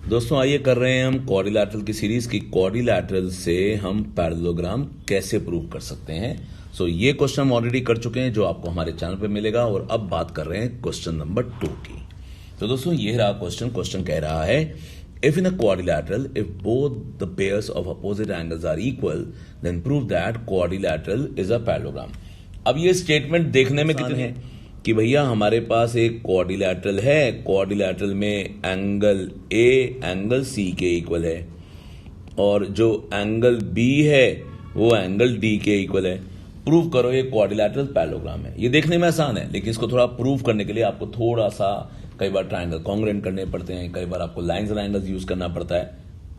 दोस्तों आइए कर रहे हैं हम क्वाड्रिलैटरल की सीरीज की क्वाड्रिलैटरल से हम पैरेललोग्राम कैसे प्रूव कर सकते हैं। ये क्वेश्चन हम ऑलरेडी कर चुके हैं जो आपको हमारे चैनल पे मिलेगा और अब बात कर रहे हैं क्वेश्चन नंबर 2 की। तो दोस्तों ये रहा क्वेश्चन कह रहा है if in a quadrilateral if both the pairs of opposite angles are equal then prove that quadrilateral is a parallelogram. अब ये स्टेटमेंट देखने में कितने हैं कि भैया हमारे पास एक क्वाड्रिलैटरल है, क्वाड्रिलैटरल में एंगल ए एंगल सी के इक्वल है और जो एंगल बी है वो एंगल डी के इक्वल है। प्रूव करो ये क्वाड्रिलैटरल पैरेललोग्राम है। ये देखने में आसान है लेकिन इसको थोड़ा प्रूव करने के लिए आपको थोड़ा सा कई बार ट्रायंगल कॉन्ग्रुएंट करने पड़ते हैं, कई बार आपको लाइंस एंड एंगल्स यूज करना पड़ता है।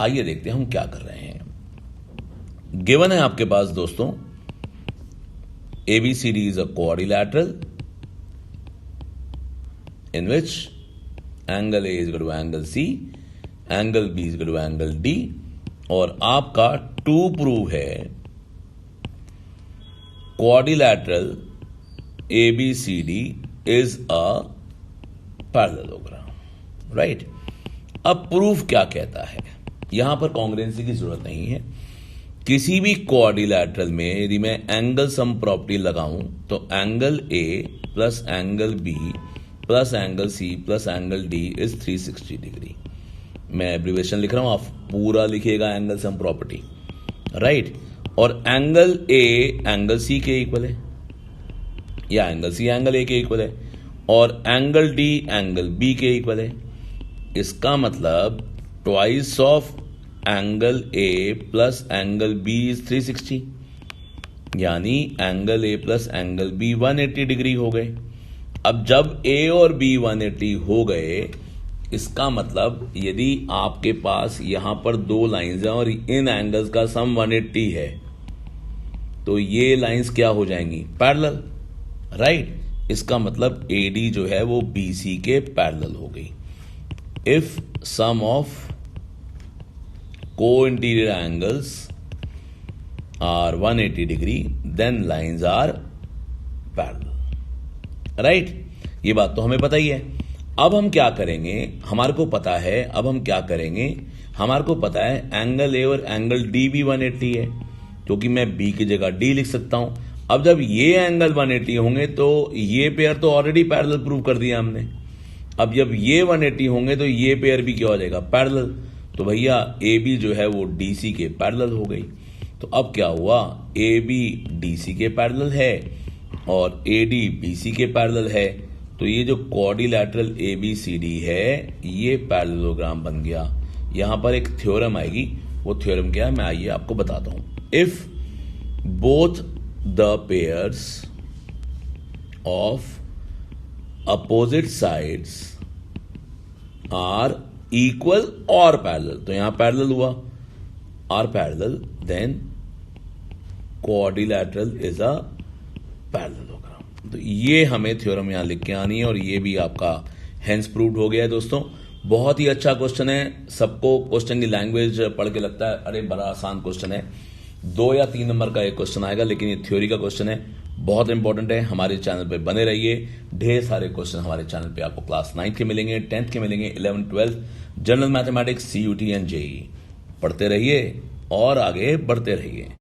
आइए देखते हैं हम क्या कर रहे हैं। गिवन है आपके पास दोस्तों ABCD is a quadrilateral in which angle A is equal to angle C, angle B is equal to angle D और आपका टू प्रूव है quadrilateral ABCD is a parallelogram, right? अब प्रूफ क्या कहता है, यहां पर कॉन्ग्रुएंसी की जरूरत नहीं है। किसी भी क्वाड्रिलैटरल में यदि मैं एंगल सम प्रॉपर्टी लगाऊं तो angle A plus angle B plus angle C plus angle D is 360 degree. मैं एब्रिविएशन लिख रहा हूं, आप पूरा लिखिएगा एंगल सम प्रॉपर्टी, राइट। और एंगल A एंगल C के इक्वल है या एंगल C एंगल A के इक्वल है और एंगल D एंगल B के इक्वल है। इसका मतलब twice of angle A plus angle B is 360, यानी angle A plus angle B 180 degree हो गए। अब जब A और B 180 हो गए इसका मतलब यदि आपके पास यहां पर दो लाइंस हैं और इन एंगल्स का सम 180 है तो ये लाइंस क्या हो जाएंगी, पैरेलल, राइट। इसका मतलब AD जो है वो BC के पैरेलल हो गई। If sum of co-interior angles are 180 degree then lines are parallel, right? ये बात तो हमें पता ही है। अब हम क्या करेंगे, हमारे को पता है, अब हम क्या करेंगे, हमारे को पता है एंगल A और एंगल D भी 180 है क्योंकि मैं B की जगह D लिख सकता हूं। अब जब ये एंगल 180 होंगे तो ये पेयर तो ऑलरेडी पैरेलल प्रूव कर दिया हमने। अब जब ये 180 होंगे तो ये पेयर भी क्या हो जाएगा, पैरेलल। तो भैया AB जो है वो DC के पैरेलल हो गई। तो अब क्या हुआ, AB DC के पैरेलल है और AD BC के पैरेलल है। तो ये जो क्वाड्रिलैटरल ABCD है ये पैरेललोग्राम बन गया। यहां पर एक थ्योरम आएगी, वो थ्योरम क्या है मैं आइए आपको बताता हूं। If both the pairs of opposite sides are equal और पैरेलल, तो यहां पैरेलल हुआ, are parallel then quadrilateral is a parallelogram. तो ये हमें थ्योरम यहां लिख के आनी है और ये भी आपका हेंस प्रूव्ड हो गया है। दोस्तों बहुत ही अच्छा क्वेश्चन है। सबको क्वेश्चन की लैंग्वेज पढ़ के लगता है अरे बड़ा आसान क्वेश्चन है, 2 या 3 नंबर का एक क्वेश्चन आएगा, लेकिन ये थ्योरी का क्वेश्चन है, बहुत इंपॉर्टेंट है। हमारे चैनल पे बने रहिए, ढेर सारे क्वेश्चन हमारे चैनल पे आपको क्लास 9 के मिलेंगे, 10th के मिलेंगे, 11th 12th general mathematics CUT and JEE पढ़ते रहिए और आगे बढ़ते रहिए।